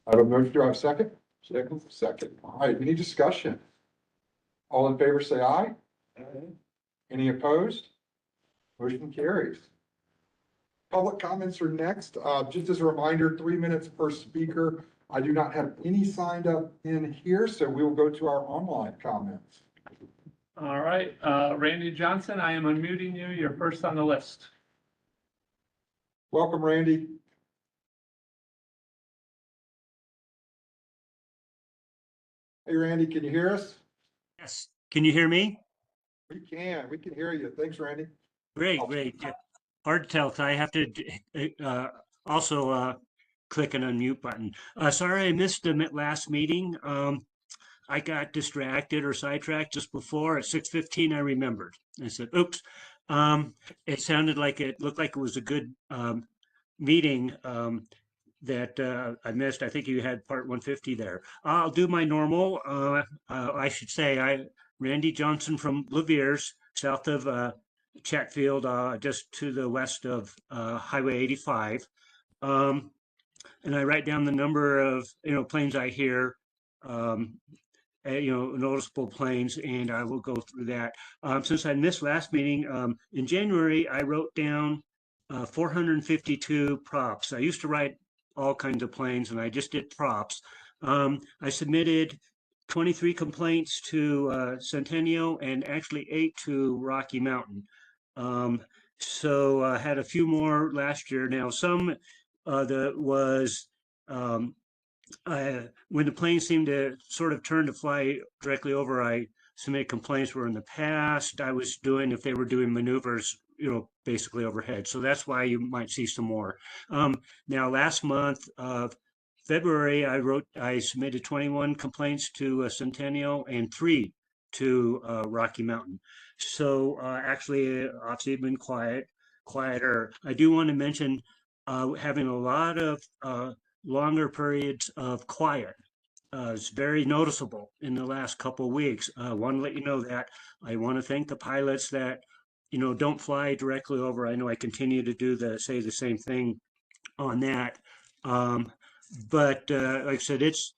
I have a motion. Do I have a second? Second. All right, any discussion? All in favor, say aye. Any opposed? Motion carries. Public comments are next. Just as a reminder, 3 minutes per speaker. I do not have any signed up in here, so we will go to our online comments. All right, Randy Johnson, I am unmuting you. You're first on the list. Welcome, Randy. Hey, Randy, can you hear us? Yes. Can you hear me? We can hear you. Thanks, Randy. Great, great. Yeah. Hard to tell. I have to also click an unmute button. Sorry I missed the last meeting. I got distracted or sidetracked just before at 6:15. I remembered. I said, oops. It sounded like it looked like it was a good meeting that I missed. I think you had part 150 there. I'll do my normal. I should say Randy Johnson from Leviers, south of Chatfield, just to the west of Highway 85. And I write down the number of planes I hear, noticeable planes, and I will go through that. Since I missed last meeting, in January, I wrote down 452 props. I used to write all kinds of planes, and I just did props. I submitted 23 complaints to Centennial and actually 8 to Rocky Mountain. So I had a few more last year. Now, some that was when the planes seemed to sort of turn to fly directly over, I submitted complaints were in the past. I was doing, if they were doing maneuvers, basically overhead. So that's why you might see some more. Now, last month of February, I submitted 21 complaints to Centennial and 3 to Rocky Mountain. So actually, obviously, been quieter. I do want to mention having a lot of longer periods of quiet. It's very noticeable in the last couple of weeks. I want to let you know that. I want to thank the pilots that don't fly directly over. I know I continue to say the same thing on that. But like I said, it's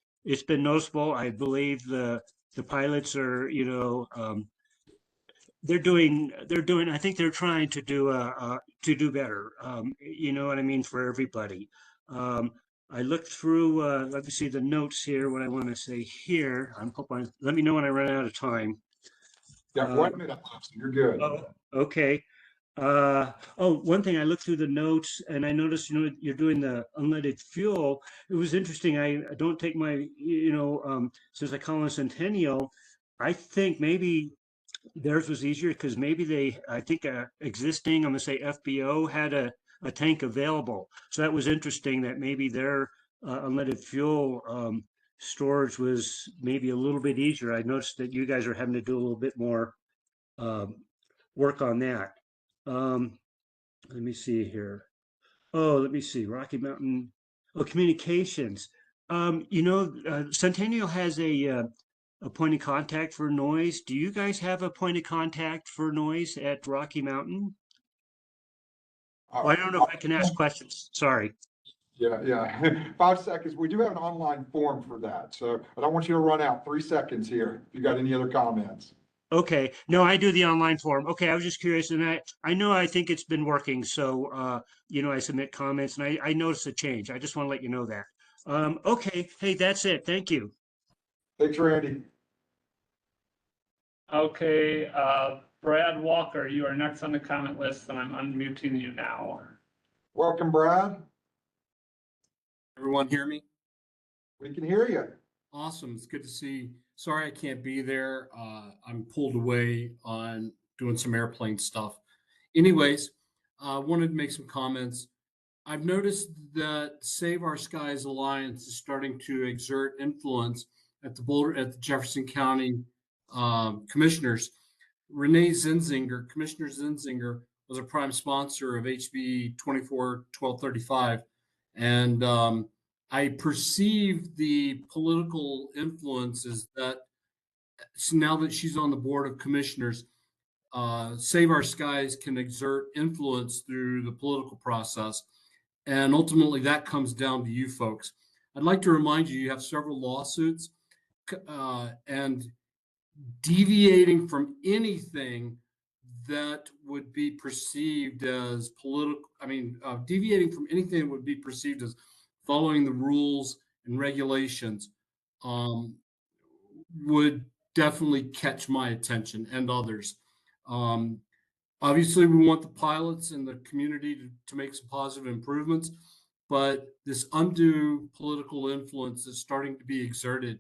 been noticeable. I believe the pilots are, they're doing. I think they're trying to do better. You know what I mean, for everybody. I looked through. Let me see the notes here. What I want to say here. I'm hoping. Let me know when I run out of time. Got 1 minute left, so you're good. Oh, okay. One thing, I looked through the notes and I noticed, you're doing the unleaded fuel. It was interesting. I don't take my, since I call it Centennial, I think maybe theirs was easier because maybe I think existing, I'm going to say FBO had a tank available. So that was interesting that maybe their unleaded fuel storage was maybe a little bit easier. I noticed that you guys are having to do a little bit more work on that. Let me see here. Let me see. Rocky Mountain. Communications. Centennial has a point of contact for noise. Do you guys have a point of contact for noise at Rocky Mountain? I don't know if I can ask questions. Sorry. Yeah. 5 seconds. We do have an online form for that, so I don't want you to run out. 3 seconds here. If you got any other comments. Okay. No, I do the online form. Okay, I was just curious, and I think it's been working. So I submit comments, and I noticed a change. I just want to let you know that. Okay. Hey, that's it. Thank you. Thanks, Randy. Okay, Brad Walker, you are next on the comment list, and I'm unmuting you now. Welcome, Brad. Everyone hear me? We can hear you. Awesome. It's good to see. Sorry I can't be there. I'm pulled away on doing some airplane stuff. Anyways, wanted to make some comments. I've noticed that Save Our Skies Alliance is starting to exert influence at the Jefferson County commissioners. Commissioner Zinzinger was a prime sponsor of HB 24-1235. And I perceive the political influences that now that she's on the board of commissioners, Save Our Skies can exert influence through the political process. And ultimately that comes down to you folks. I'd like to remind you, you have several lawsuits, and deviating from anything that would be perceived as political, deviating from anything that would be perceived as following the rules and regulations, um, would definitely catch my attention and others. Um, Obviously, we want the pilots and the community to make some positive improvements, but this undue political influence that's starting to be exerted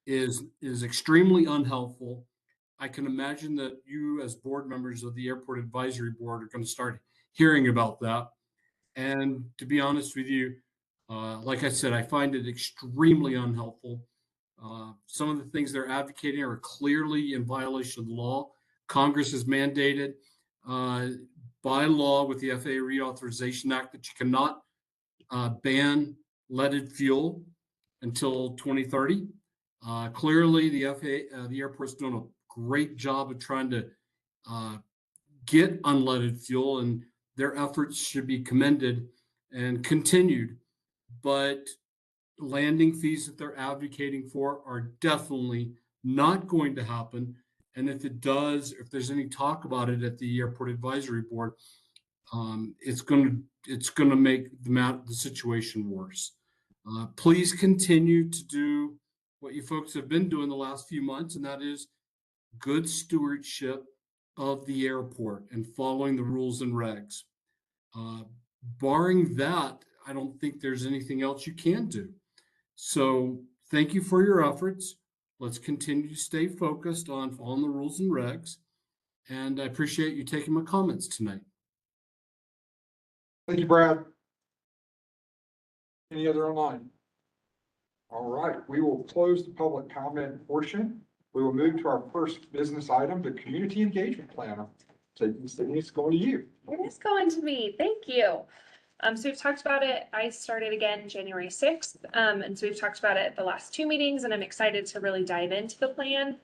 is extremely unhelpful. I can imagine that you, as board members of the Airport Advisory Board, are going to start hearing about that. And to be honest with you, like I said, I find it extremely unhelpful. Some of the things they're advocating are clearly in violation of the law. Congress has mandated uh, by law with the FAA Reauthorization Act that you cannot ban leaded fuel until 2030. Clearly, the FAA, the airport's doing a great job of trying to uh, get unleaded fuel, and their efforts should be commended and continued. But landing fees that they're advocating for are definitely not going to happen. And if it does, if there's any talk about it at the Airport Advisory Board, it's going to make the situation worse. Please continue to do what you folks have been doing the last few months, and that is good stewardship of the airport and following the rules and regs. Uh, Barring that, I don't think there's anything else you can do. So thank you for your efforts. Let's continue to stay focused on following the rules and regs. And I appreciate you taking my comments tonight. Thank you, Brad. Any other online? All right, we will close the public comment portion. We will move to our first business item, the community engagement plan. So Sydney, it's going to you. It is going to me. Thank you. So we've talked about it. I started again January 6th. And so we've talked about it at the last two meetings, and I'm excited to really dive into the plan.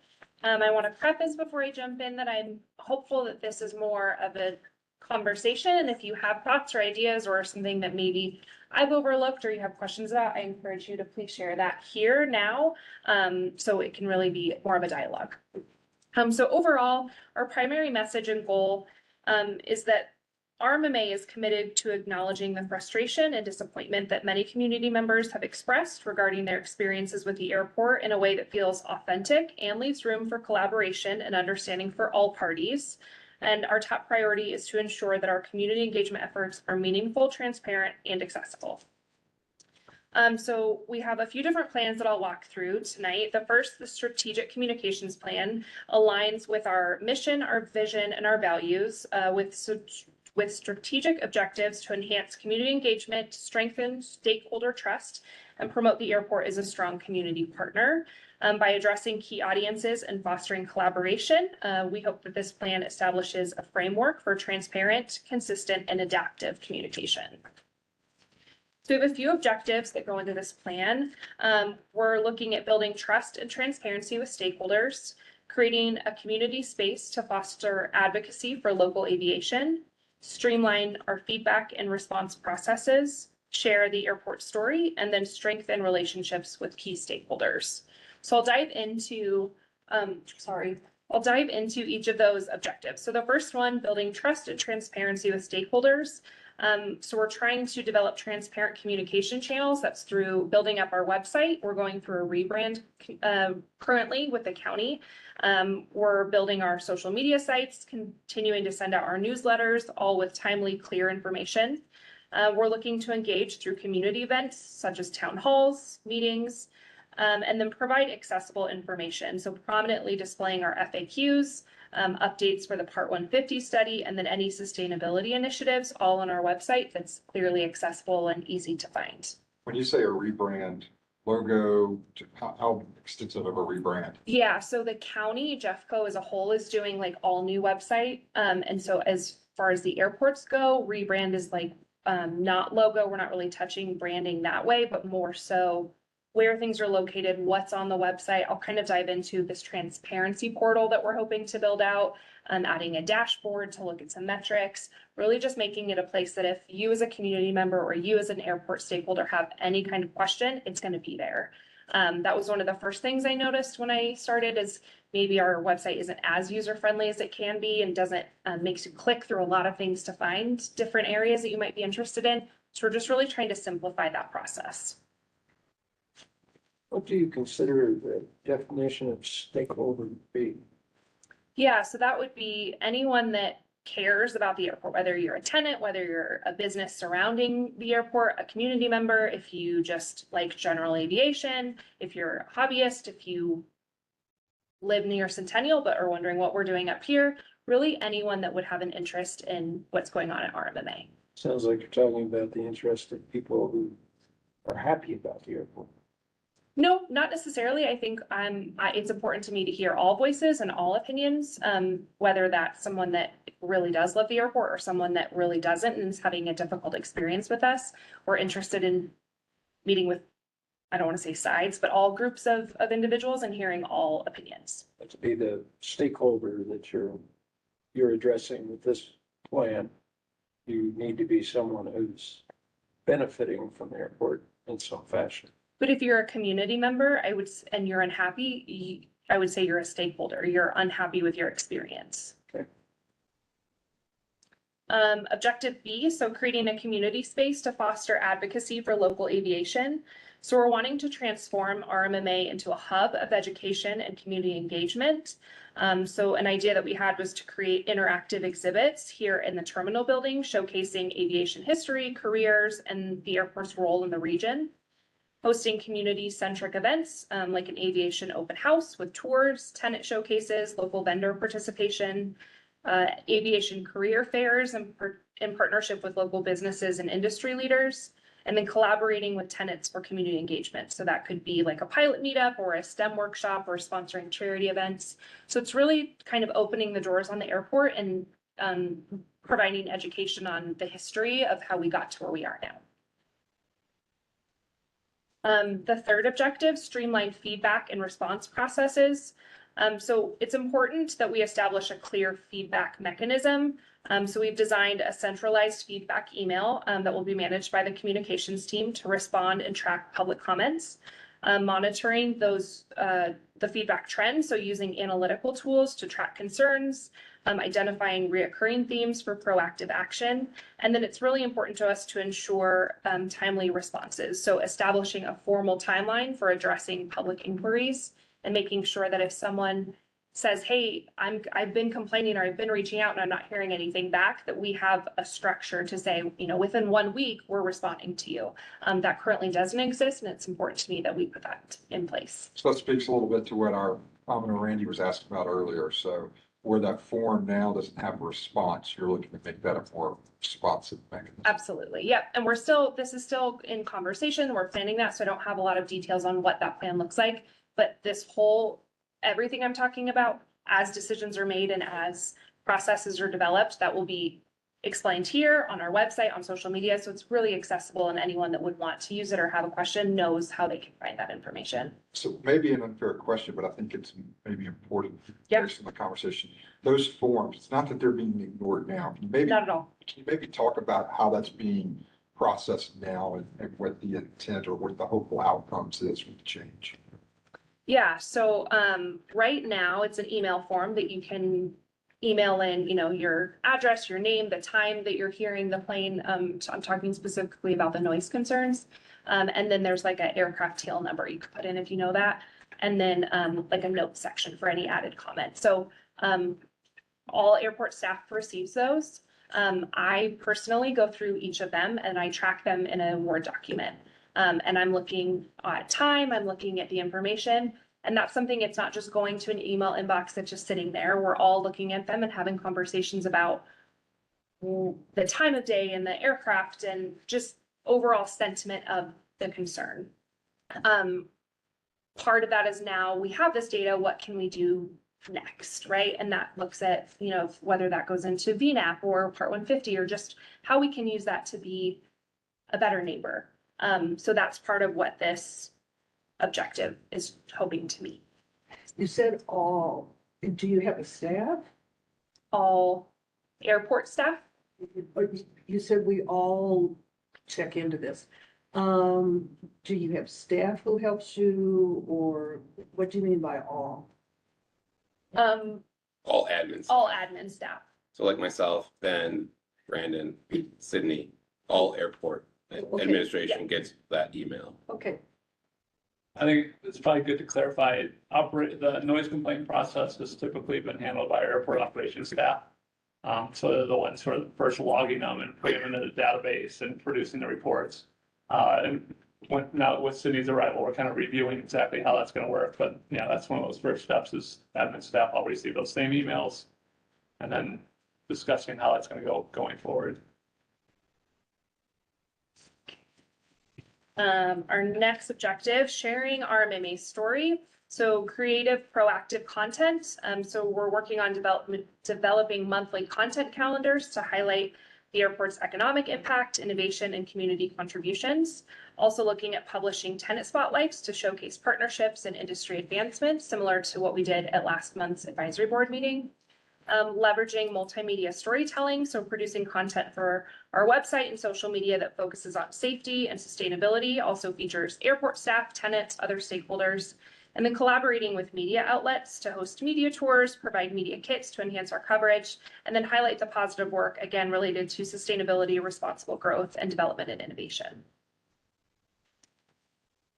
I want to preface before I jump in that I'm hopeful that this is more of a conversation. And if you have thoughts or ideas or something that maybe I've overlooked or you have questions about, I encourage you to please share that here now. So it can really be more of a dialogue. So overall, our primary message and goal is that RMMA is committed to acknowledging the frustration and disappointment that many community members have expressed regarding their experiences with the airport in a way that feels authentic and leaves room for collaboration and understanding for all parties. And our top priority is to ensure that our community engagement efforts are meaningful, transparent, and accessible. So we have a few different plans that I'll walk through tonight. The first, the strategic communications plan, aligns with our mission, our vision, and our values with strategic objectives to enhance community engagement, strengthen stakeholder trust, and promote the airport as a strong community partner. By addressing key audiences and fostering collaboration, we hope that this plan establishes a framework for transparent, consistent, and adaptive communication. So we have a few objectives that go into this plan. We're looking at building trust and transparency with stakeholders, creating a community space to foster advocacy for local aviation, streamline our feedback and response processes, share the airport story, and then strengthen relationships with key stakeholders. So I'll dive into each of those objectives. So the first one, building trust and transparency with stakeholders. So we're trying to develop transparent communication channels. That's through building up our website. We're going through a rebrand currently with the county. We're building our social media sites, continuing to send out our newsletters, all with timely, clear information. We're looking to engage through community events such as town halls, meetings, and then provide accessible information. So prominently displaying our FAQs, updates for the Part 150 study, and then any sustainability initiatives, all on our website that's clearly accessible and easy to find. When you say a rebrand, logo, how extensive of a rebrand? Yeah, so the county, Jeffco as a whole, is doing like all new website. And so as far as the airports go, rebrand is like not logo. We're not really touching branding that way, but more so where things are located, what's on the website. I'll kind of dive into this transparency portal that we're hoping to build out, adding a dashboard to look at some metrics, really just making it a place that if you as a community member or you as an airport stakeholder have any kind of question, it's going to be there. That was one of the first things I noticed when I started, is maybe our website isn't as user-friendly as it can be and doesn't makes you click through a lot of things to find different areas that you might be interested in. So we're just really trying to simplify that process. What do you consider the definition of stakeholder to be? Yeah, so that would be anyone that cares about the airport, whether you're a tenant, whether you're a business surrounding the airport, a community member, if you just like general aviation, if you're a hobbyist, if you live near Centennial but are wondering what we're doing up here, really anyone that would have an interest in what's going on at RMMA. Sounds like you're talking about the interest of people who are happy about the airport. No, not necessarily. I think it's important to me to hear all voices and all opinions, whether that's someone that really does love the airport or someone that really doesn't and is having a difficult experience with us. We're interested in meeting with, I don't want to say sides, but all groups of individuals and hearing all opinions. But to be the stakeholder that you're addressing with this plan, you need to be someone who's benefiting from the airport in some fashion. But if you're a community member, and you're unhappy, I would say you're a stakeholder. You're unhappy with your experience. Okay. Objective B, so creating a community space to foster advocacy for local aviation. So we're wanting to transform RMMA into a hub of education and community engagement. So an idea that we had was to create interactive exhibits here in the terminal building, showcasing aviation history, careers, and the airport's role in the region. Hosting community-centric events like an aviation open house with tours, tenant showcases, local vendor participation, aviation career fairs in partnership with local businesses and industry leaders, and then collaborating with tenants for community engagement. So that could be like a pilot meetup or a STEM workshop or sponsoring charity events. So it's really kind of opening the doors on the airport and providing education on the history of how we got to where we are now. The third objective, streamline feedback and response processes. So it's important that we establish a clear feedback mechanism. So we've designed a centralized feedback email that will be managed by the communications team to respond and track public comments, monitoring the feedback trends. So using analytical tools to track concerns, identifying reoccurring themes for proactive action. And then it's really important to us to ensure timely responses. So establishing a formal timeline for addressing public inquiries and making sure that if someone says, hey, I've been complaining or I've been reaching out and I'm not hearing anything back, that we have a structure to say, within 1 week, we're responding to you. That currently doesn't exist, and it's important to me that we put that in place. So that speaks a little bit to what our commenter Randy was asking about earlier. So where that form now doesn't have a response, you're looking to make that a more responsive mechanism. Absolutely. Yep. And this is still in conversation. We're planning that. So I don't have a lot of details on what that plan looks like, but everything I'm talking about, as decisions are made and as processes are developed, that will be explained here on our website, on social media. So it's really accessible, and anyone that would want to use it or have a question knows how they can find that information. So maybe an unfair question, but I think it's maybe important Yeah. based on the conversation. Those forms, it's not that they're being ignored now. Not at all. Can you maybe talk about how that's being processed now and what the intent or what the hopeful outcomes is with the change? Yeah. So right now it's an email form that you can email in, your address, your name, the time that you're hearing the plane. So I'm talking specifically about the noise concerns. And then there's like an aircraft tail number you could put in if you know that. And then like a note section for any added comment. So all airport staff receives those. I personally go through each of them and I track them in a Word document. And I'm looking at time, I'm looking at the information. And that's something, it's not just going to an email inbox that's just sitting there. We're all looking at them and having conversations about the time of day and the aircraft and just overall sentiment of the concern. Part of that is now we have this data, what can we do next, right? And that looks at, whether that goes into VNAP or Part 150 or just how we can use that to be a better neighbor. So that's part of what this objective is hoping to meet. You said all, do you have a staff? All airport staff. Or you said we all check into this. Do you have staff who helps you, or what do you mean by all? All admins. All admin staff. So like myself, Ben, Brandon, Sydney, all airport Okay, administration gets that email. Okay, I think it's probably good to clarify, the noise complaint process has typically been handled by our airport operations staff. So they're the ones who are first logging them and putting them into the database and producing the reports. And now with Sydney's arrival, we're kind of reviewing exactly how that's gonna work, but yeah, that's one of those first steps is admin staff all receive those same emails. And then discussing how that's gonna go going forward. Our next objective, sharing our MMA story. So creative, proactive content. So we're working on developing monthly content calendars to highlight the airport's economic impact, innovation, and community contributions. Also looking at publishing tenant spotlights to showcase partnerships and industry advancements, similar to what we did at last month's advisory board meeting. Leveraging multimedia storytelling, so producing content for our website and social media that focuses on safety and sustainability, also features airport staff, tenants, other stakeholders, and then collaborating with media outlets to host media tours, provide media kits to enhance our coverage, and then highlight the positive work, again, related to sustainability, responsible growth, and development and innovation.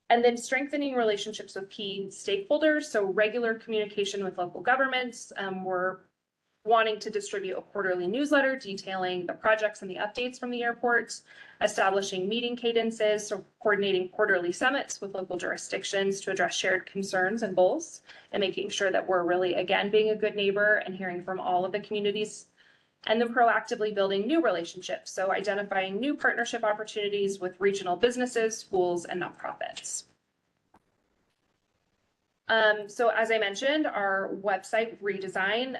And then strengthening relationships with key stakeholders, so regular communication with local governments. We're wanting to distribute a quarterly newsletter detailing the projects and the updates from the airports, establishing meeting cadences, so coordinating quarterly summits with local jurisdictions to address shared concerns and goals, and making sure that we're really, again, being a good neighbor and hearing from all of the communities, and then proactively building new relationships, so identifying new partnership opportunities with regional businesses, schools, and nonprofits. So as I mentioned, our website redesign,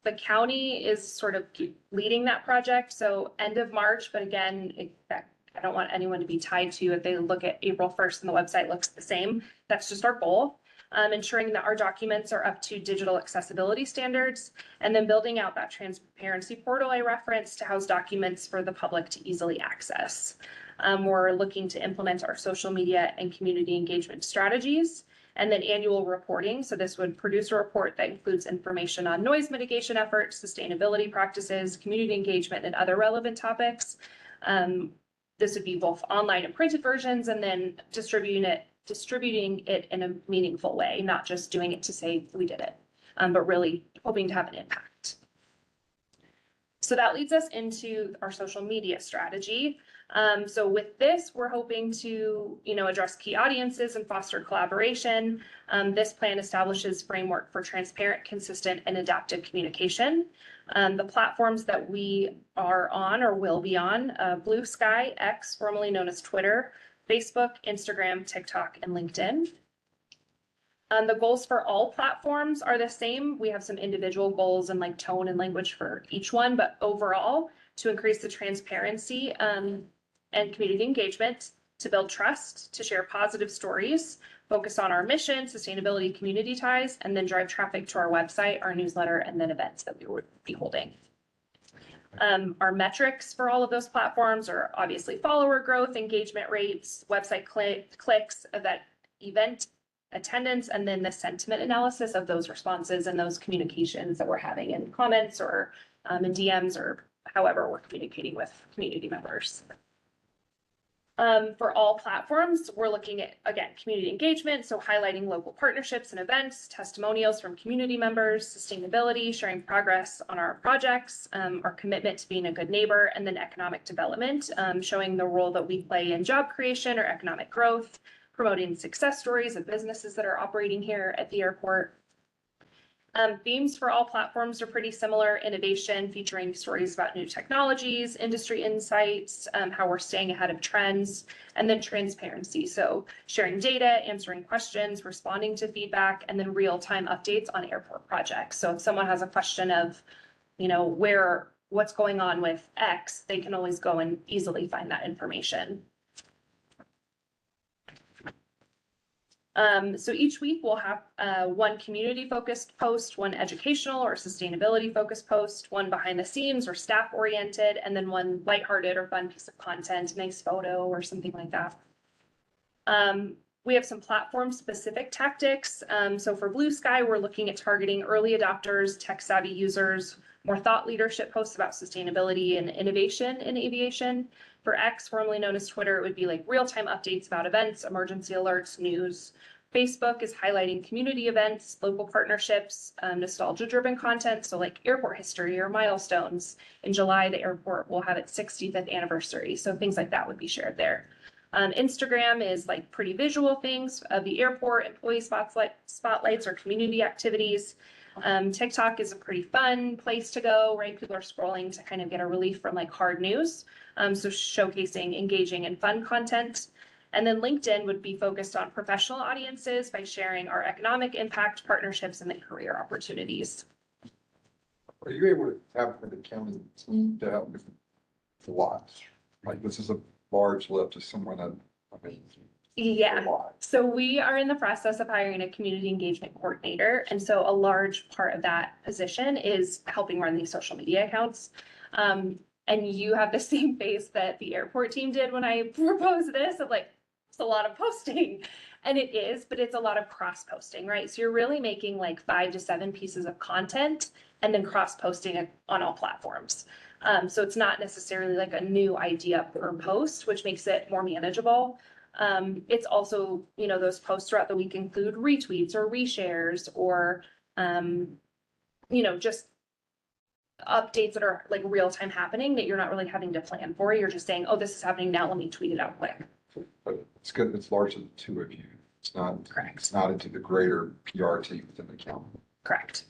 the county is sort of leading that project. So end of March, but again, I don't want anyone to be tied to if they look at April 1st and the website looks the same. That's just our goal. Ensuring that our documents are up to digital accessibility standards, and then building out that transparency portal I referenced to house documents for the public to easily access. We're looking to implement our social media and community engagement strategies. And then annual reporting. So this would produce a report that includes information on noise mitigation efforts, sustainability practices, community engagement, and other relevant topics. This would be both online and printed versions, and then distributing it in a meaningful way, not just doing it to say we did it, but really hoping to have an impact. So that leads us into our social media strategy. So with this, we're hoping to, address key audiences and foster collaboration. This plan establishes framework for transparent, consistent, and adaptive communication. The platforms that we are on or will be on, Blue Sky, X, formerly known as Twitter, Facebook, Instagram, TikTok, and LinkedIn. The goals for all platforms are the same. We have some individual goals and like tone and language for each one, but overall, to increase the transparency and community engagement, to build trust, to share positive stories, focus on our mission, sustainability, community ties, and then drive traffic to our website, our newsletter, and then events that we would be holding. Our metrics for all of those platforms are obviously follower growth, engagement rates, website clicks, event attendance, and then the sentiment analysis of those responses and those communications that we're having in comments or in DMs or however we're communicating with community members. For all platforms, we're looking at, again, community engagement, so highlighting local partnerships and events, testimonials from community members, sustainability, sharing progress on our projects, our commitment to being a good neighbor, and then economic development, showing the role that we play in job creation or economic growth, promoting success stories of businesses that are operating here at the airport. Themes for all platforms are pretty similar: innovation, featuring stories about new technologies, industry insights, how we're staying ahead of trends, and then transparency. So sharing data, answering questions, responding to feedback, and then real-time updates on airport projects. So if someone has a question of, what's going on with X, they can always go and easily find that information. So each week we'll have one community focused post, one educational or sustainability focused post, one behind the scenes or staff oriented, and then one lighthearted or fun piece of content, nice photo or something like that. We have some platform specific tactics. So for Blue Sky, we're looking at targeting early adopters, tech savvy users, more thought leadership posts about sustainability and innovation in aviation. For X, formerly known as Twitter, it would be like real-time updates about events, emergency alerts, news. Facebook is highlighting community events, local partnerships, nostalgia-driven content, so like airport history or milestones. In July, the airport will have its 65th anniversary, so things like that would be shared there. Instagram is like pretty visual things of the airport, employee spotlights or community activities. TikTok is a pretty fun place to go, right? People are scrolling to kind of get a relief from like hard news. So showcasing engaging and fun content. And then LinkedIn would be focused on professional audiences by sharing our economic impact, partnerships, and the career opportunities. Are you able to have an accounting team to help with a lot? Like this is a large lift to someone that, I mean. Yeah. A lot. So we are in the process of hiring a community engagement coordinator. And so a large part of that position is helping run these social media accounts. And you have the same face that the airport team did when I proposed this of like, it's a lot of posting. And it is, but it's a lot of cross posting, right? So you're really making like 5 to 7 pieces of content and then cross posting it on all platforms. So it's not necessarily like a new idea per post, which makes it more manageable. It's also, you know, those posts throughout the week include retweets or reshares or, you know, just updates that are like real time happening that you're not really having to plan for. You're just saying, oh, this is happening now. Let me tweet it out quick. But it's good, it's largely the two of you. It's not, Correct. it's not into the greater PR team within the county. Correct.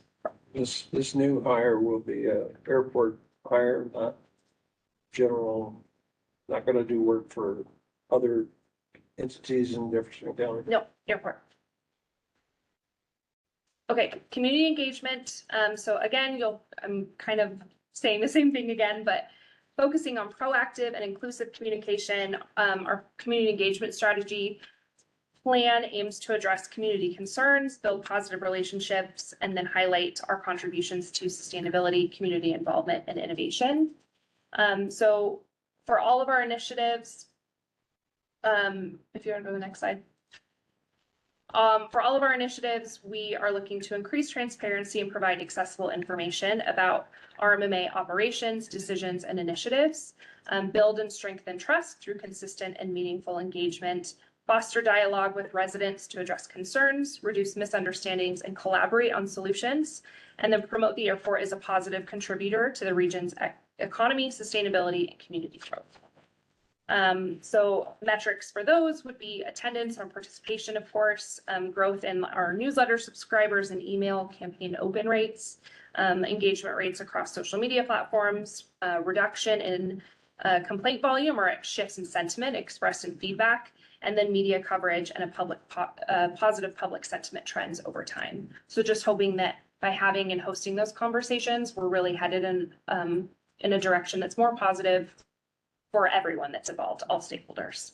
This new hire will be a airport hire, not general, not gonna do work for other entities in Jefferson County. No, airport. Okay, community engagement. So again, I'm kind of saying the same thing again, but focusing on proactive and inclusive communication. Our community engagement strategy plan aims to address community concerns, build positive relationships, and then highlight our contributions to sustainability, community involvement, and innovation. So for all of our initiatives, if you want to go to the next slide. For all of our initiatives, we are looking to increase transparency and provide accessible information about RMMA operations, decisions, and initiatives, build and strengthen trust through consistent and meaningful engagement, foster dialogue with residents to address concerns, reduce misunderstandings, and collaborate on solutions, and then promote the airport as a positive contributor to the region's economy, sustainability, and community growth. So metrics for those would be attendance and participation, of course, growth in our newsletter subscribers and email campaign open rates, engagement rates across social media platforms, reduction in complaint volume or shifts in sentiment expressed in feedback, and then media coverage and a positive public sentiment trends over time. So just hoping that by having and hosting those conversations, we're really headed in a direction that's more positive for everyone that's involved, all stakeholders.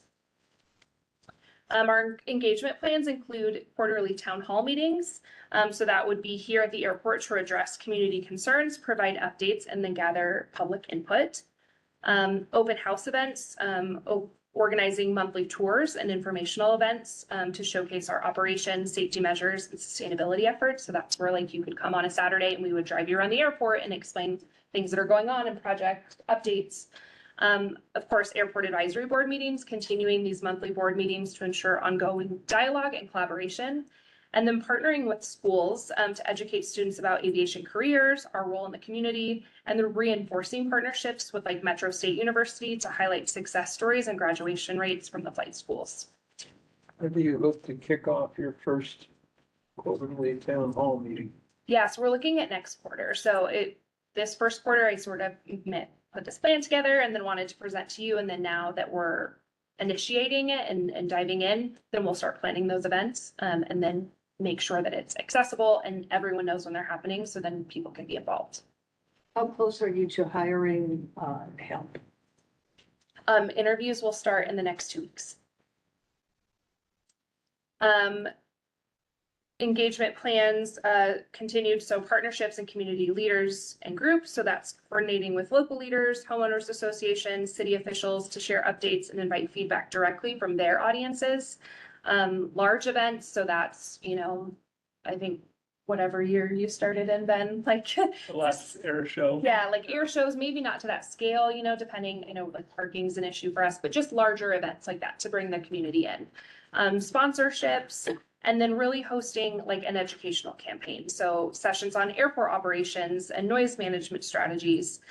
Our engagement plans include quarterly town hall meetings. So that would be here at the airport to address community concerns, provide updates, and then gather public input. Open house events, organizing monthly tours and informational events to showcase our operations, safety measures, and sustainability efforts. So that's where like you could come on a Saturday and we would drive you around the airport and explain things that are going on and project updates. Of course, airport advisory board meetings, continuing these monthly board meetings to ensure ongoing dialogue and collaboration. And then partnering with schools to educate students about aviation careers, our role in the community, and then reinforcing partnerships with like Metro State University to highlight success stories and graduation rates from the flight schools. When do you hope to kick off your first quarterly town hall meeting? Yeah, so we're looking at next quarter. So this first quarter, I sort of put this plan together and then wanted to present to you. And then now that we're initiating it and diving in, then we'll start planning those events and then make sure that it's accessible and everyone knows when they're happening. So then people can be involved. How close are you to hiring help? Interviews will start in the next 2 weeks. Engagement plans continued, so partnerships and community leaders and groups. So that's coordinating with local leaders, homeowners associations, city officials to share updates and invite feedback directly from their audiences. Large events, so that's, I think whatever year you started in, Ben, like The last air show. yeah, like air shows, maybe not to that scale, depending, like parking's an issue for us, but just larger events like that to bring the community in. Sponsorships, and then really hosting like an educational campaign. So sessions on airport operations and noise management strategies,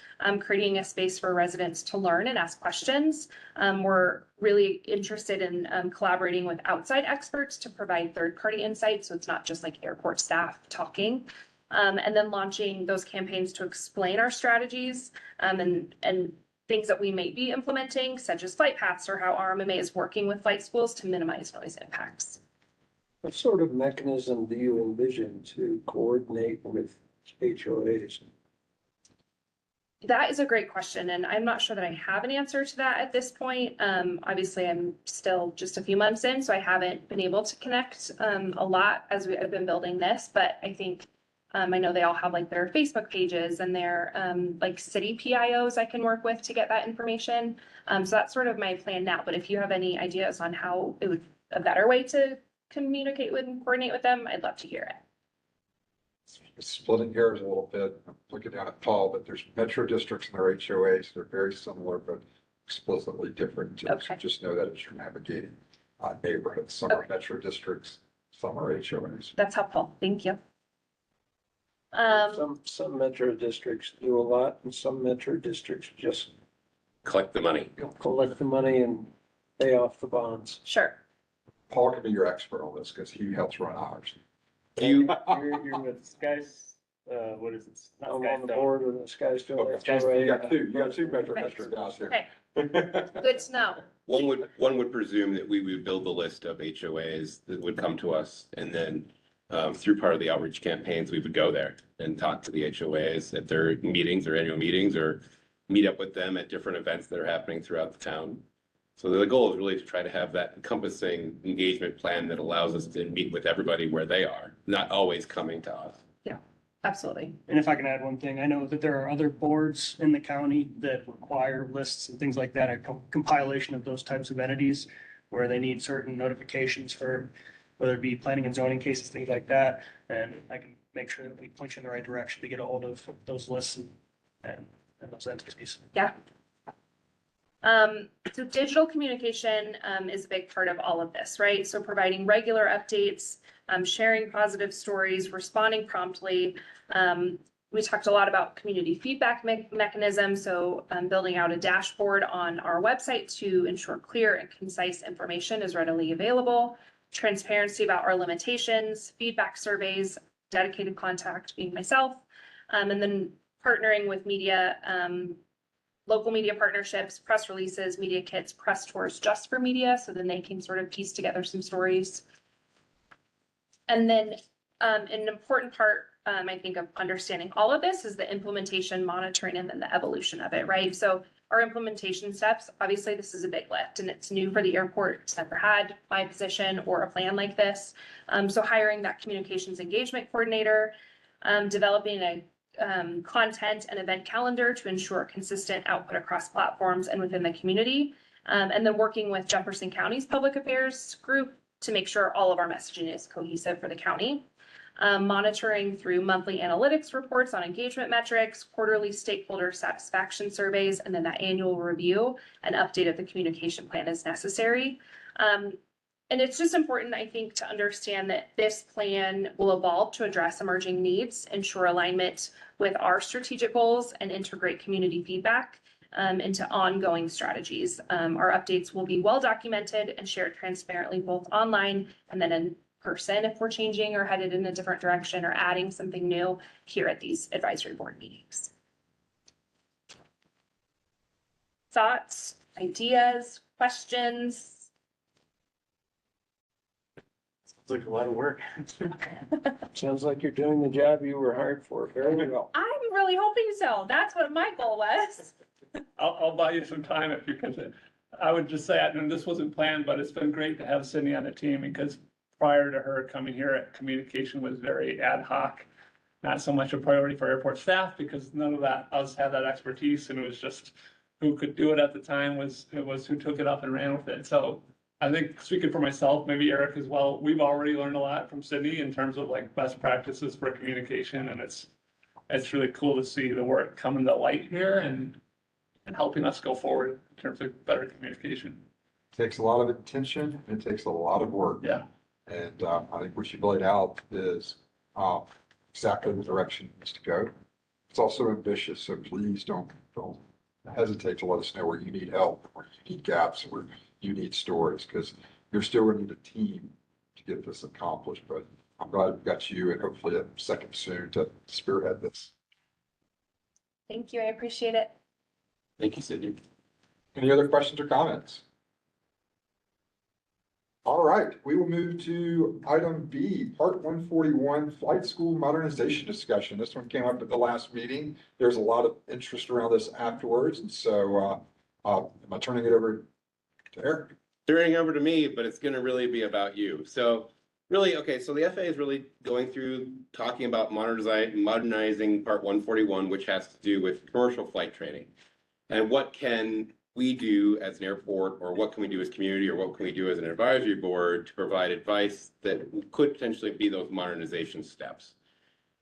creating a space for residents to learn and ask questions. We're really interested in collaborating with outside experts to provide third-party insights. So it's not just like airport staff talking. And then launching those campaigns to explain our strategies and things that we may be implementing, such as flight paths or how RMMA is working with flight schools to minimize noise impacts. What sort of mechanism do you envision to coordinate with HOAs? That is a great question, and I'm not sure that I have an answer to that at this point. Obviously, I'm still just a few months in, so I haven't been able to connect a lot as I've been building this, but I think I know they all have like their Facebook pages and their like city PIOs I can work with to get that information. So that's sort of my plan now, but if you have any ideas on how it would, a better way to communicate with and coordinate with them, I'd love to hear it. Splitting hairs a little bit, I'm looking down at Paul, but there's metro districts and their HOAs. They're very similar, but explicitly different. Okay. Just know that as you're navigating neighborhoods. Some are metro districts, some are HOAs. That's helpful. Thank you. Some metro districts do a lot, and some metro districts just Collect the money. collect the money and pay off the bonds. Sure. Paul can be your expert on this because he helps run ours. You, You're with Skies, what is it? Not I'm Sky on the Stone. board with the Skysville You got HOA. you got two metro districts guys here. Okay. Good to know. one would presume that we would build the list of HOAs that would come to us, and then through part of the outreach campaigns, we would go there and talk to the HOAs at their meetings or annual meetings, or meet up with them at different events that are happening throughout the town. So the goal is really to try to have that encompassing engagement plan that allows us to meet with everybody where they are, not always coming to us. Absolutely. And if I can add one thing, I know that there are other boards in the county that require lists and things like that, a compilation of those types of entities where they need certain notifications for whether it be planning and zoning cases, things like that. And I can make sure that we point you in the right direction to get a hold of those lists and those entities. Yeah. So digital communication is a big part of all of this, right? So providing regular updates, sharing positive stories, responding promptly. We talked a lot about community feedback mechanisms, so building out a dashboard on our website to ensure clear and concise information is readily available, transparency about our limitations, feedback surveys, dedicated contact being myself, and then partnering with media, local media partnerships, press releases, media kits, press tours just for media, so then they can sort of piece together some stories. And then an important part, I think, of understanding all of this is the implementation, monitoring, and then the evolution of it, right? So our implementation steps, obviously this is a big lift and it's new for the airport. It's never had my position or a plan like this. So hiring that communications engagement coordinator, developing a content and event calendar to ensure consistent output across platforms and within the community. And then working with Jefferson County's public affairs group to make sure all of our messaging is cohesive for the county. Monitoring through monthly analytics reports on engagement metrics, quarterly stakeholder satisfaction surveys, and then that annual review and update of the communication plan as necessary. And it's just important, I think, to understand that this plan will evolve to address emerging needs, ensure alignment with our strategic goals, and integrate community feedback into ongoing strategies. Our updates will be well documented and shared transparently, both online and then in person if we're changing or headed in a different direction or adding something new here at these advisory board meetings. Thoughts, ideas, questions? It's like a lot of work. Sounds like you're doing the job you were hired for very well. I'm really hoping so. That's what my goal was. I'll buy you some time if you can. I would just say, and this wasn't planned, but it's been great to have Sydney on the team because prior to her coming here, communication was very ad hoc. Not so much a priority for airport staff because none of that, us had that expertise and it was just who could do it at the time was who took it up and ran with it. So I think speaking for myself, maybe Eric as well, we've already learned a lot from Sydney in terms of like best practices for communication. And it's really cool to see the work coming to light here and helping us go forward in terms of better communication. Takes a lot of attention, and it takes a lot of work. Yeah. And I think what you've laid out is exactly the direction it needs to go. It's also ambitious, so please don't hesitate to let us know where you need help, where you need gaps, where you need stories, because you're still going to need a team to get this accomplished. But I'm glad we've got you and hopefully a second soon to spearhead this. Thank you. I appreciate it. Thank you, Sydney. Any other questions or comments? All right, we will move to item B, Part 141, Flight School Modernization Discussion. This one came up at the last meeting. There's a lot of interest around this afterwards, and so am I turning it over to Eric? Turning over to me, but it's going to really be about you. So really, okay, so the FAA is really going through talking about modernizing Part 141, which has to do with commercial flight training. And what can we do as an airport, or what can we do as community, or what can we do as an advisory board to provide advice that could potentially be those modernization steps.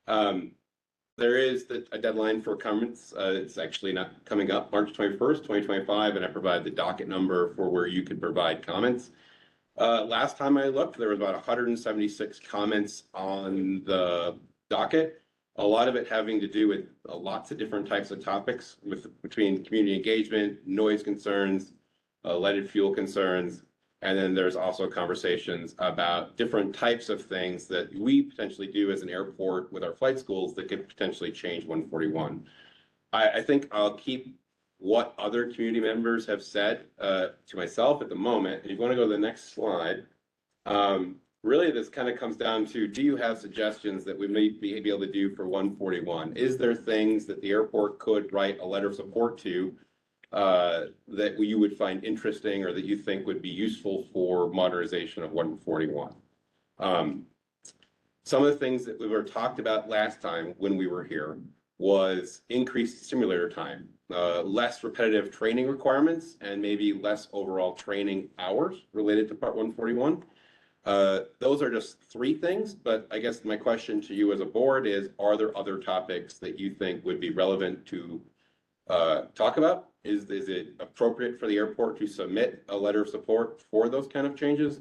There is a deadline for comments. It's actually not coming up, March 21st, 2025, and I provide the docket number for where you can provide comments. Last time I looked, there was about 176 comments on the docket. A lot of it having to do with lots of different types of topics between community engagement, noise concerns, leaded fuel concerns, and then there's also conversations about different types of things that we potentially do as an airport with our flight schools that could potentially change 141. I think I'll keep what other community members have said to myself at the moment. If you want to go to the next slide, really, this kind of comes down to, do you have suggestions that we may be able to do for 141? Is there things that the airport could write a letter of support to that you would find interesting or that you think would be useful for modernization of 141? Some of the things that we were talked about last time when we were here was increased simulator time, less repetitive training requirements, and maybe less overall training hours related to Part 141. Those are just three things, but I guess my question to you as a board is, are there other topics that you think would be relevant to talk about? Is it appropriate for the airport to submit a letter of support for those kind of changes?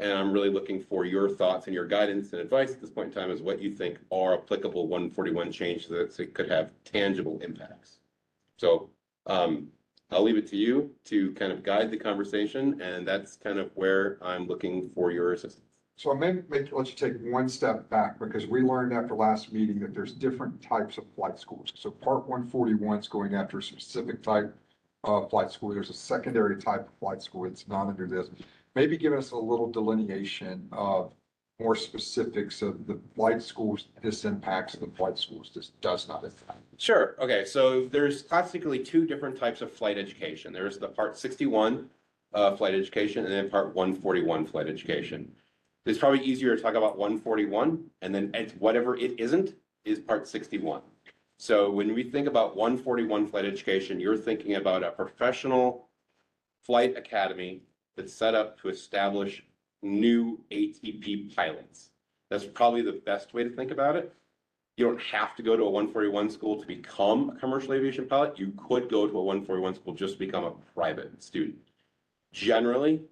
And I'm really looking for your thoughts and your guidance and advice at this point in time as what you think are applicable 141 changes that could have tangible impacts. So I'll leave it to you to kind of guide the conversation, and that's kind of where I'm looking for your assistance. So I may let you take one step back, because we learned after last meeting that there's different types of flight schools. So Part 141 is going after a specific type of flight school. There's a secondary type of flight school that's not under this. Maybe give us a little delineation of more specifics of the flight schools this impacts and the flight schools this does not impact. Sure. Okay. So there's classically two different types of flight education. There's the Part 61 flight education and then Part 141 flight education. It's probably easier to talk about 141, and then whatever it isn't is Part 61. So when we think about 141 flight education, you're thinking about a professional flight academy that's set up to establish new ATP pilots. That's probably the best way to think about it. You don't have to go to a 141 school to become a commercial aviation pilot. You could go to a 141 school just to become a private student. Generally,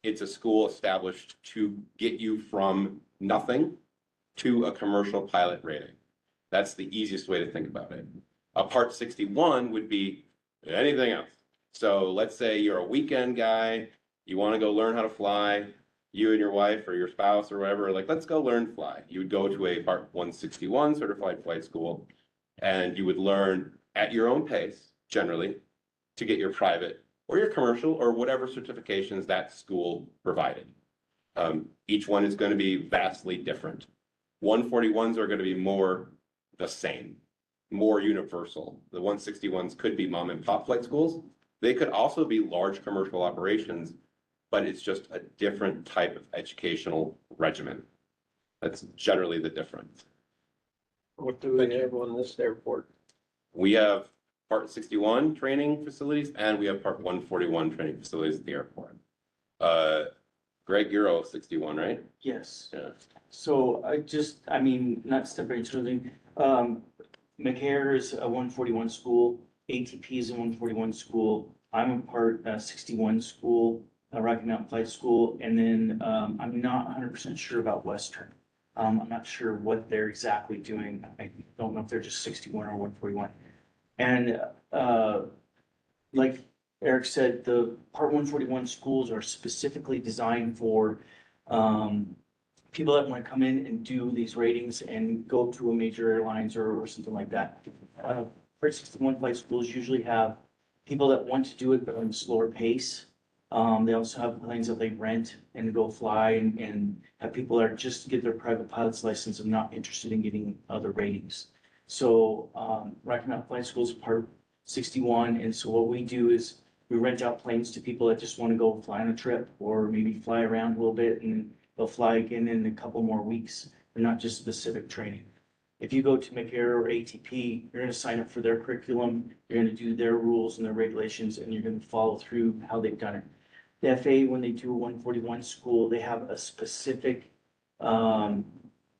it's a school established to get you from nothing to a commercial pilot rating. That's the easiest way to think about it. A Part 61 would be anything else. So let's say you're a weekend guy, you want to go learn how to fly, you and your wife or your spouse or whatever, like, let's go learn fly. You would go to a Part 161 certified flight school, and you would learn at your own pace, generally, to get your private or your commercial or whatever certifications that school provided. Each one is going to be vastly different. 141s are going to be more the same, more universal. The 161s could be mom and pop flight schools. They could also be large commercial operations, but it's just a different type of educational regimen. That's generally the difference. What do we have on this airport? We have Part 61 training facilities and we have Part 141 training facilities at the airport. Greg, you're 61, right? Yes. Yeah. So I mean, not stepping into anything, McCare is a 141 school, ATP is a 141 school. I'm a part 61 school, Rocky Mountain Flight School, and then I'm not 100% sure about Western. I'm not sure what they're exactly doing. I don't know if they're just 61 or 141. And like Eric said, the Part 141 schools are specifically designed for people that want to come in and do these ratings and go to a major airlines or something like that. Part 61 flight schools usually have people that want to do it, but on a slower pace. They also have planes that they rent and go fly and have people that are just to get their private pilot's license and not interested in getting other ratings. So Rocky Mountain Flight School is part 61. And so what we do is we rent out planes to people that just want to go fly on a trip or maybe fly around a little bit and they'll fly again in a couple more weeks. They're not just specific training. If you go to McAir or ATP, you're going to sign up for their curriculum, you're going to do their rules and their regulations, and you're going to follow through how they've done it. The FAA, when they do a 141 school, they have a specific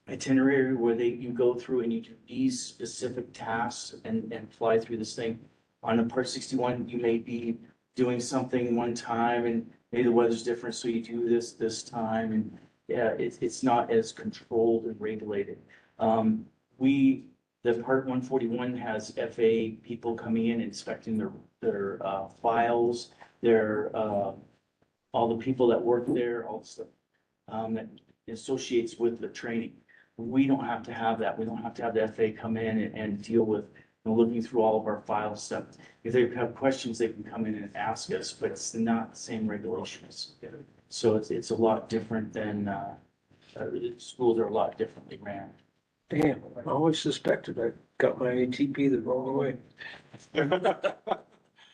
itinerary where you go through and you do these specific tasks and fly through this thing. On a Part 61, you may be doing something one time and maybe the weather's different, so you do this time, and yeah, it's not as controlled and regulated. The Part 141 has FAA people coming in, inspecting their files, all the people that work there, all the stuff that associates with the training. We don't have to have that. We don't have to have the FAA come in and deal with looking through all of our file stuff. If they have questions, they can come in and ask us, but it's not the same regulations. So it's a lot different than schools are a lot differently ran. Damn, I always suspected I got my ATP the wrong way.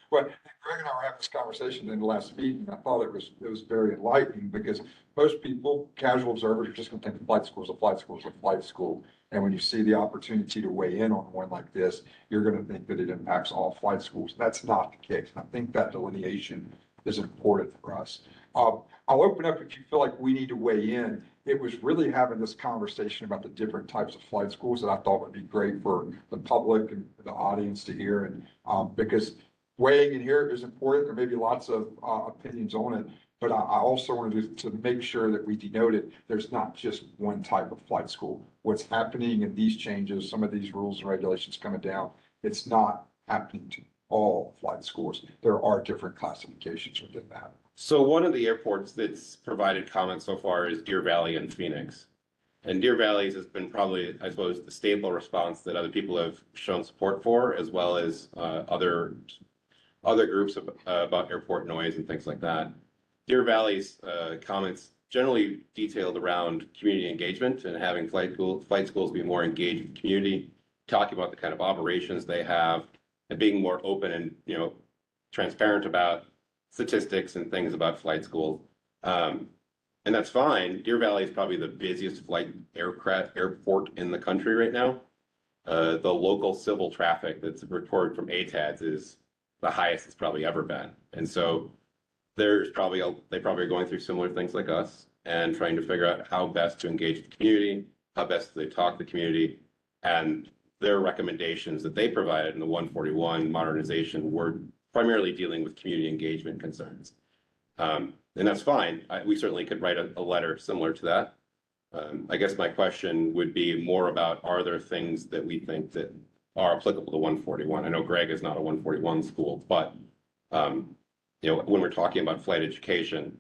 Well, Greg and I were having this conversation in the last meeting. I thought it was very enlightening because most people, casual observers, are just gonna think the flight school is a flight school is a flight school. And when you see the opportunity to weigh in on one like this, you're gonna think that it impacts all flight schools. That's not the case. And I think that delineation is important for us. I'll open up if you feel like we need to weigh in. It was really having this conversation about the different types of flight schools that I thought would be great for the public and the audience to hear. And because weighing in here is important. There may be lots of opinions on it, but I also wanted to make sure that we denoted there's not just one type of flight school. What's happening in these changes, some of these rules and regulations coming down, it's not happening to all flight schools. There are different classifications within that. So one of the airports that's provided comments so far is Deer Valley and Phoenix. And Deer Valley has been probably, I suppose, the staple response that other people have shown support for, as well as other groups about airport noise and things like that. Deer Valley's comments generally detailed around community engagement and having flight schools be more engaged with the community, talking about the kind of operations they have, and being more open and transparent about statistics and things about flight schools. And that's fine. Deer Valley is probably the busiest airport in the country right now. The local civil traffic that's reported from ATADS is the highest it's probably ever been. And so they probably are going through similar things like us and trying to figure out how best to engage the community, how best do they talk to the community, and their recommendations that they provided in the 141 modernization were primarily dealing with community engagement concerns. And that's fine. We certainly could write a letter similar to that. I guess my question would be more about, are there things that we think that are applicable to 141? I know Greg is not a 141 school, but when we're talking about flight education,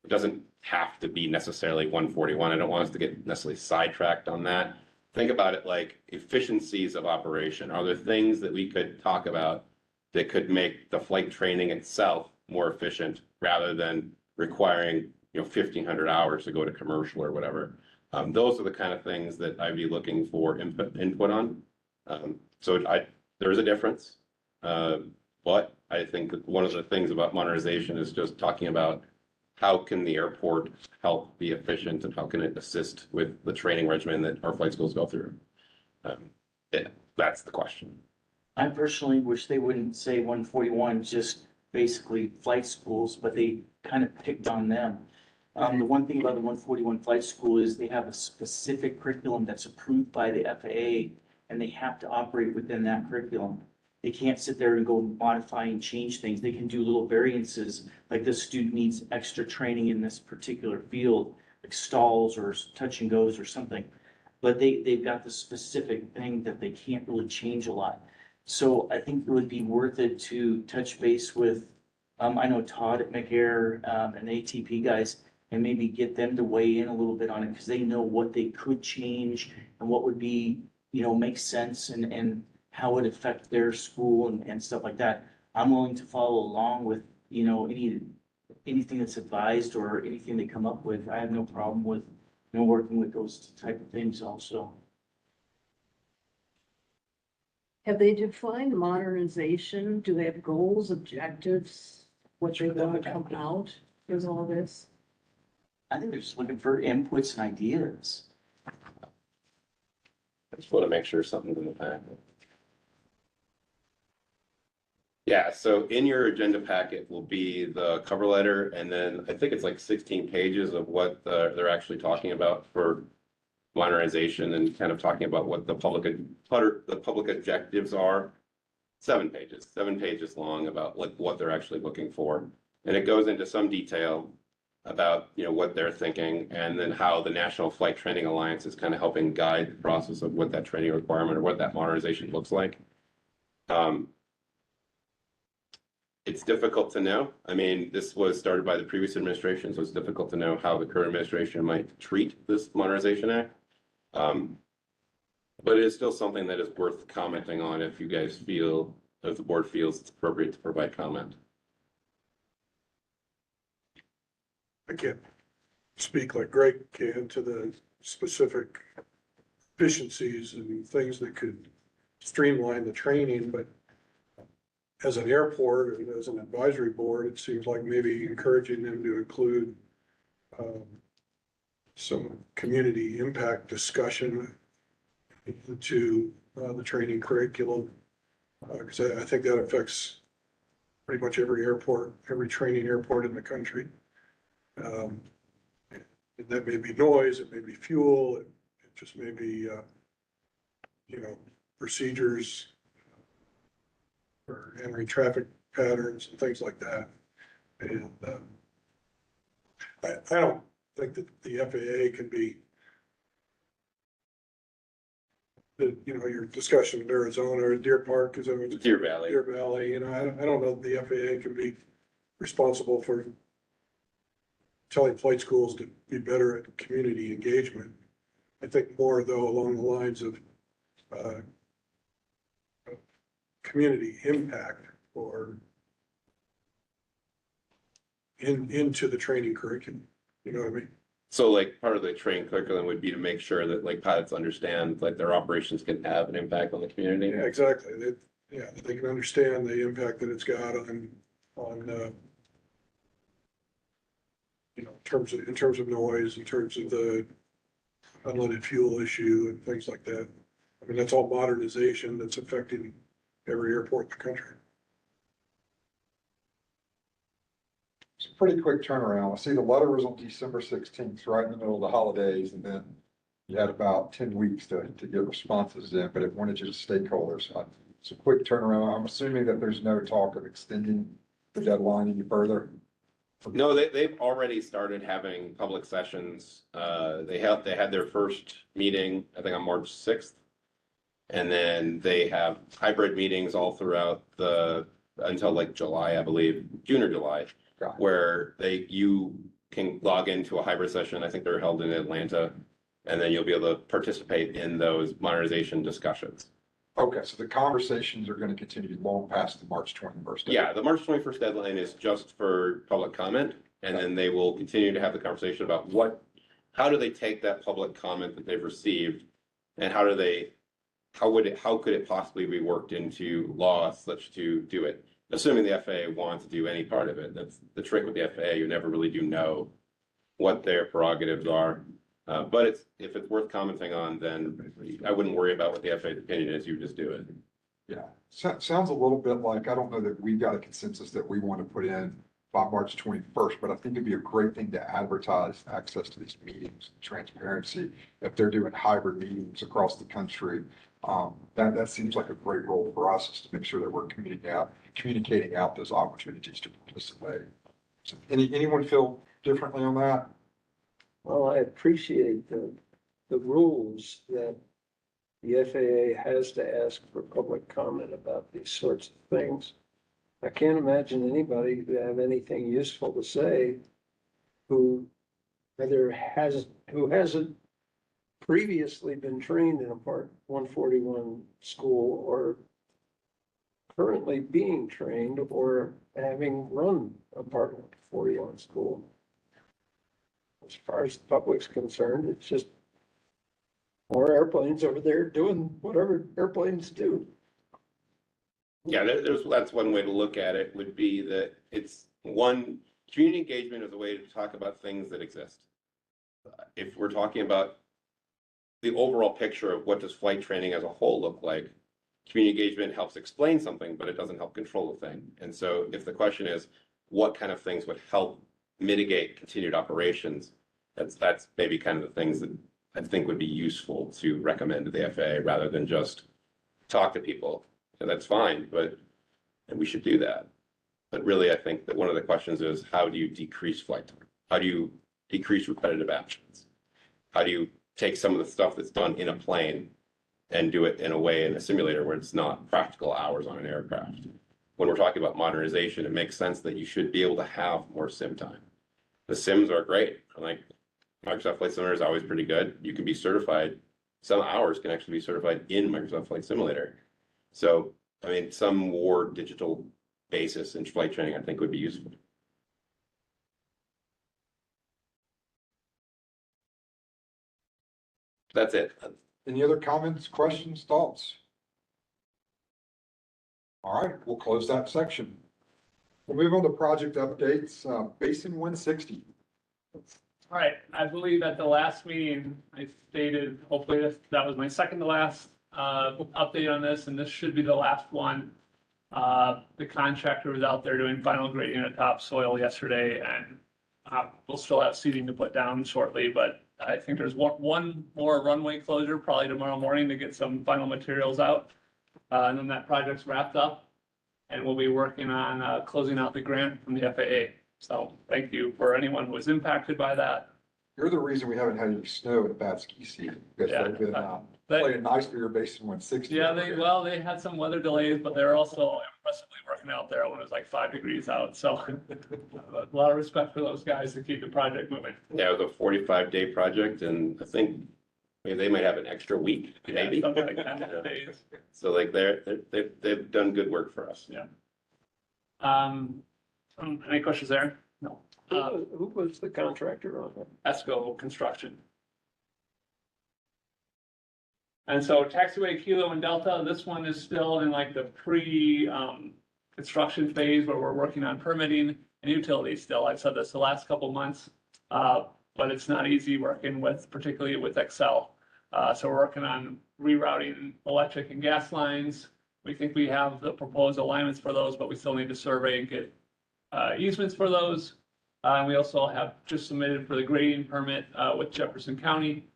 it doesn't have to be necessarily 141. I don't want us to get necessarily sidetracked on that. Think about it like efficiencies of operation. Are there things that we could talk about that could make the flight training itself more efficient rather than requiring 1,500 hours to go to commercial or whatever? Those are the kind of things that I'd be looking for input on. So there is a difference, but I think that one of the things about modernization is just talking about how can the airport help be efficient and how can it assist with the training regimen that our flight schools go through? That's the question. I personally wish they wouldn't say 141, just basically flight schools, but they kind of picked on them. The one thing about the 141 flight school is they have a specific curriculum that's approved by the FAA, and they have to operate within that curriculum. They can't sit there and go modify and change things. They can do little variances, like this student needs extra training in this particular field, like stalls or touch and goes or something. But they've got the specific thing that they can't really change a lot. So I think it would be worth it to touch base with, I know Todd at McAir, and ATP guys, and maybe get them to weigh in a little bit on it, because they know what they could change and what would be, make sense and how it affect their school and stuff like that. I'm willing to follow along with, anything that's advised or anything they come up with. I have no problem with, working with those type of things also. Have they defined modernization? Do they have goals, objectives, what they want to come out with all this? I think they're just looking for inputs and ideas. I just want to make sure something's in the packet. Yeah, so in your agenda packet will be the cover letter, and then I think it's like 16 pages of what they're actually talking about for modernization and kind of talking about what the public objectives are. 7 pages long about like what they're actually looking for. And it goes into some detail about, what they're thinking, and then how the National Flight Training Alliance is kind of helping guide the process of what that training requirement or what that modernization looks like. It's difficult to know. I mean, this was started by the previous administration, so it's difficult to know how the current administration might treat this Modernization Act. But it is still something that is worth commenting on if you guys feel, if the board feels it's appropriate to provide comment. I can't speak like Greg can to the specific efficiencies and things that could streamline the training, but as an airport and as an advisory board, it seems like maybe encouraging them to include some community impact discussion to the training curriculum. Because I think that affects pretty much every airport, every training airport in the country. And that may be noise, it may be fuel, it just may be, procedures or entering traffic patterns and things like that. And I don't think that the FAA can be, your discussion of Arizona or Deer Park is Deer Valley. Deer Valley, I don't know that the FAA can be responsible for telling flight schools to be better at community engagement. I think more though along the lines of community impact or into the training curriculum. You know what I mean? So like part of the training curriculum would be to make sure that like pilots understand like their operations can have an impact on the community. Yeah, exactly. They can understand the impact that it's got on in terms of noise, in terms of the unleaded fuel issue and things like that. I mean, that's all modernization that's affecting every airport in the country. It's a pretty quick turnaround. I see the letter was on December 16th, right in the middle of the holidays, and then you had about 10 weeks to get responses in, but it wanted you to stakeholders. It's a quick turnaround. I'm assuming that there's no talk of extending the deadline any further. No, they've already started having public sessions. They had their first meeting, I think on March 6th. And then they have hybrid meetings all throughout until like July, I believe, June or July, where you can log into a hybrid session. I think they're held in Atlanta, and then you'll be able to participate in those modernization discussions. Okay, so the conversations are going to continue long past the March 21st. Yeah, the March 21st deadline is just for public comment, and then they will continue to have the conversation about how do they take that public comment that they've received, and how could it possibly be worked into law such to do it? assuming the FAA wants to do any part of it. That's the trick with the FAA. You never really do know what their prerogatives are. But if it's worth commenting on, then I wouldn't worry about what the FAA's opinion is. You just do it. Yeah, sounds a little bit like, I don't know that we've got a consensus that we want to put in by March 21st, but I think it'd be a great thing to advertise access to these meetings, transparency. If they're doing hybrid meetings across the country, that seems like a great role for us, is to make sure that we're communicating out those opportunities to participate. So anyone feel differently on that? Well, I appreciate the rules that the FAA has to ask for public comment about these sorts of things. I can't imagine anybody who have anything useful to say who hasn't previously been trained in a Part 141 school, or currently being trained, or having run a Part 141 school. As far as the public's concerned, it's just more airplanes over there doing whatever airplanes do. Yeah, that's one way to look at it, would be that it's one, community engagement is a way to talk about things that exist. If we're talking about the overall picture of what does flight training as a whole look like, community engagement helps explain something, but it doesn't help control the thing. And so if the question is, what kind of things would help mitigate continued operations, that's maybe kind of the things that I think would be useful to recommend to the FAA, rather than just talk to people. And that's fine, and we should do that. But really, I think that one of the questions is, how do you decrease flight time? How do you decrease repetitive actions? How do you take some of the stuff that's done in a plane and do it in a way in a simulator where it's not practical hours on an aircraft? When we're talking about modernization, it makes sense that you should be able to have more sim time. The sims are great. Like, Microsoft Flight Simulator is always pretty good. You can be certified. Some hours can actually be certified in Microsoft Flight Simulator. So, I mean, some more digital basis in flight training, I think, would be useful. That's it. Any other comments, questions, thoughts? All right, we'll close that section. We'll move on to project updates, Basin 160. All right, I believe at the last meeting, I stated, hopefully that was my second to last update on this, and this should be the last one. The contractor was out there doing final grading of topsoil yesterday, and we'll still have seeding to put down shortly, but I think there's one more runway closure probably tomorrow morning to get some final materials out. And then that project's wrapped up, and we'll be working on closing out the grant from the FAA. So thank you for anyone who was impacted by that. You're the reason we haven't had any snow in a bad ski season, because Yeah, they've been playing nice for your Basin 160. Yeah, they had some weather delays, but they're also impressively working out there when it was like 5 degrees out. So a lot of respect for those guys to keep the project moving. Yeah, it was a 45-day project, and I think maybe they might have an extra week, maybe. Yeah, something like 10 days. So like they've done good work for us. Yeah. Any questions there? No. Who was the contractor on that? Jeffco Construction. And so taxiway Kilo and Delta, this one is still in like the construction phase where we're working on permitting and utilities still. I've said this the last couple months, but it's not easy working with, particularly with Excel. So we're working on rerouting electric and gas lines. We think we have the proposed alignments for those, but we still need to survey and get easements for those. We also have just submitted for the grading permit with Jefferson County.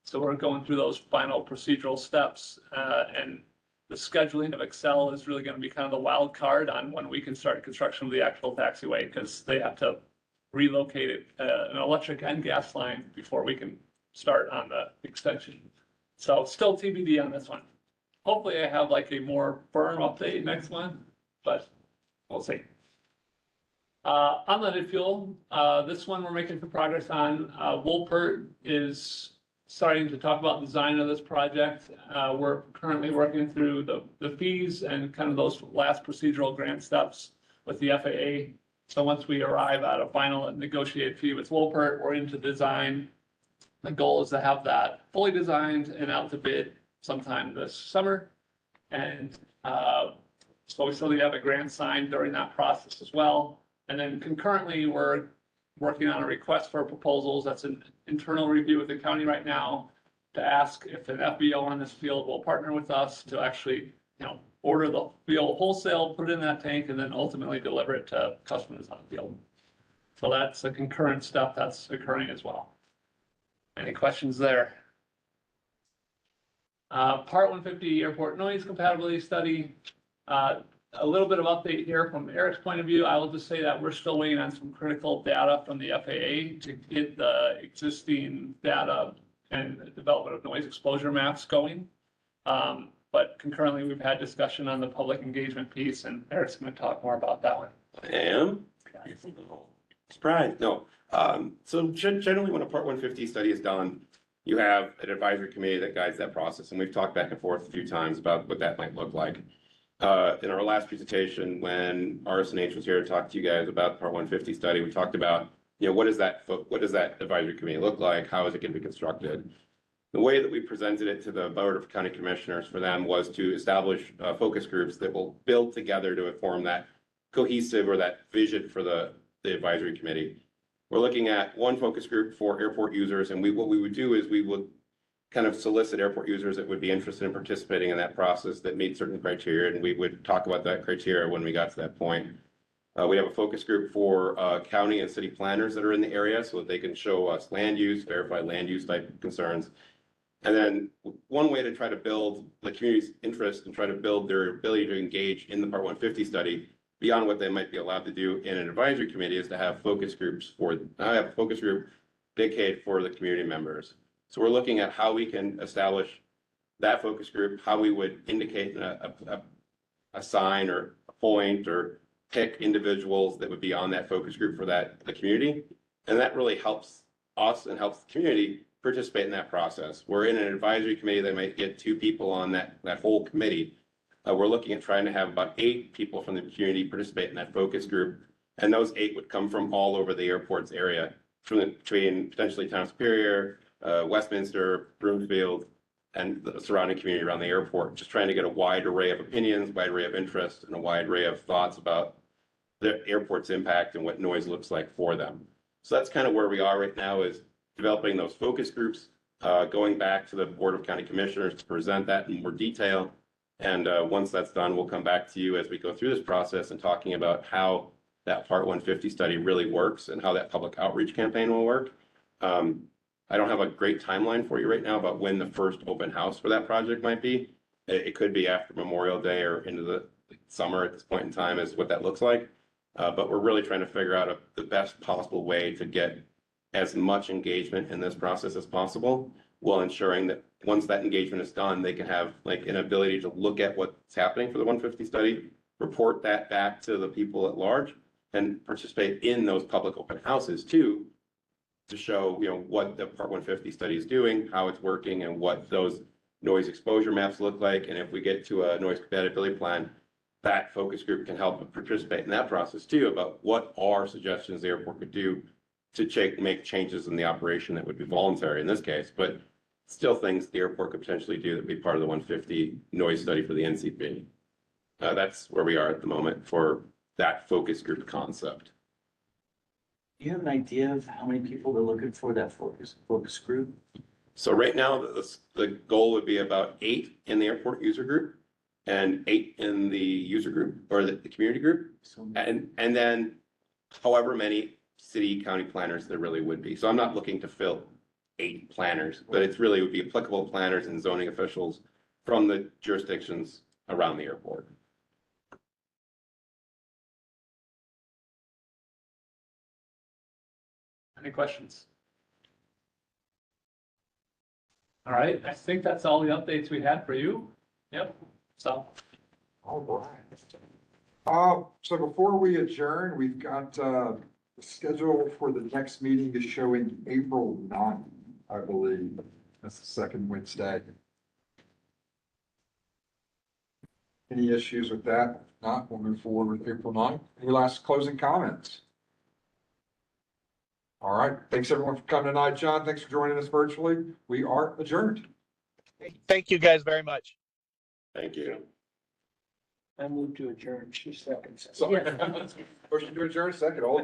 So we're going through those final procedural steps, and the scheduling of Excel is really going to be kind of the wild card on when we can start construction of the actual taxiway, because they have to relocate it, an electric and gas line before we can start on the extension. So still TBD on this one. Hopefully I have like a more firm update next one, but we'll see. Unleaded fuel, this one we're making some progress on. Wolpert is starting to talk about design of this project. We're currently working through the fees and kind of those last procedural grant steps with the FAA. So once we arrive at a final negotiated fee with Wolpert, we're into design. The goal is to have that fully designed and out to bid sometime this summer. And So we still need to have a grant signed during that process as well. And then concurrently, we're working on a request for proposals. That's an internal review with the county right now to ask if an FBO on this field will partner with us to actually, order the field wholesale, put it in that tank, and then ultimately deliver it to customers on the field. So that's a concurrent step that's occurring as well. Any questions there? Part 150 airport noise compatibility study. A little bit of update here from Eric's point of view. I will just say that we're still waiting on some critical data from the FAA to get the existing data and development of noise exposure maps going. But concurrently, we've had discussion on the public engagement piece, and Eric's going to talk more about that one. I am. Surprise, no. So generally, when a Part 150 study is done, you have an advisory committee that guides that process, and we've talked back and forth a few times about what that might look like. In our last presentation, when RSNH was here to talk to you guys about the Part 150 study, we talked about, what does that advisory committee look like? How is it going to be constructed? The way that we presented it to the Board of County Commissioners for them was to establish focus groups that will build together to form that cohesive or that vision for the advisory committee. We're looking at one focus group for airport users, and what we would do is we would kind of solicit airport users that would be interested in participating in that process that meet certain criteria, and we would talk about that criteria when we got to that point. We have a focus group for county and city planners that are in the area so that they can show us land use, verify land use type concerns. And then one way to try to build the community's interest and try to build their ability to engage in the Part 150 study beyond what they might be allowed to do in an advisory committee is to have focus groups I have a focus group dedicated for the community members. So we're looking at how we can establish that focus group, how we would indicate a sign or a point or pick individuals that would be on that focus group for the community. And that really helps us and helps the community participate in that process. We're in an advisory committee that might get 2 people on that whole committee. We're looking at trying to have about 8 people from the community participate in that focus group. And those 8 would come from all over the airport's area, between potentially Town Superior, Westminster, Broomfield, and the surrounding community around the airport, just trying to get a wide array of opinions, wide array of interest, and a wide array of thoughts about the airport's impact and what noise looks like for them. So that's kind of where we are right now, is developing those focus groups, going back to the Board of County Commissioners to present that in more detail. And once that's done, we'll come back to you as we go through this process and talking about how that Part 150 study really works and how that public outreach campaign will work. I don't have a great timeline for you right now about when the first open house for that project might be. It could be after Memorial Day or into the summer at this point in time is what that looks like. But we're really trying to figure out the best possible way to get as much engagement in this process as possible, while ensuring that once that engagement is done, they can have an ability to look at what's happening for the 150 study, report that back to the people at large, and participate in those public open houses too, to show, what the Part 150 study is doing, how it's working, and what those noise exposure maps look like. And if we get to a noise compatibility plan, that focus group can help participate in that process too, about what are suggestions the airport could do to make changes in the operation that would be voluntary in this case, but still things the airport could potentially do that would be part of the 150 noise study for the NCP. That's where we are at the moment for that focus group concept. Do you have an idea of how many people they're looking for that focus group? So right now, the goal would be about 8 in the airport user group and 8 in the user group or the community group. And then however many city, county planners there really would be. So I'm not looking to fill 8 planners, but it really would be applicable planners and zoning officials from the jurisdictions around the airport. Any questions? All right, I think that's all the updates we had for you. Yep, so. All right. So before we adjourn, we've got, the schedule for the next meeting is showing April 9th, I believe. That's the second Wednesday. Any issues with that? If not, we'll move forward with April 9th. Any last closing comments? All right. Thanks everyone for coming tonight. John, thanks for joining us virtually. We are adjourned. Thank you guys very much. Thank you. I move to adjourn. 2 seconds. So, motion to adjourn, second, all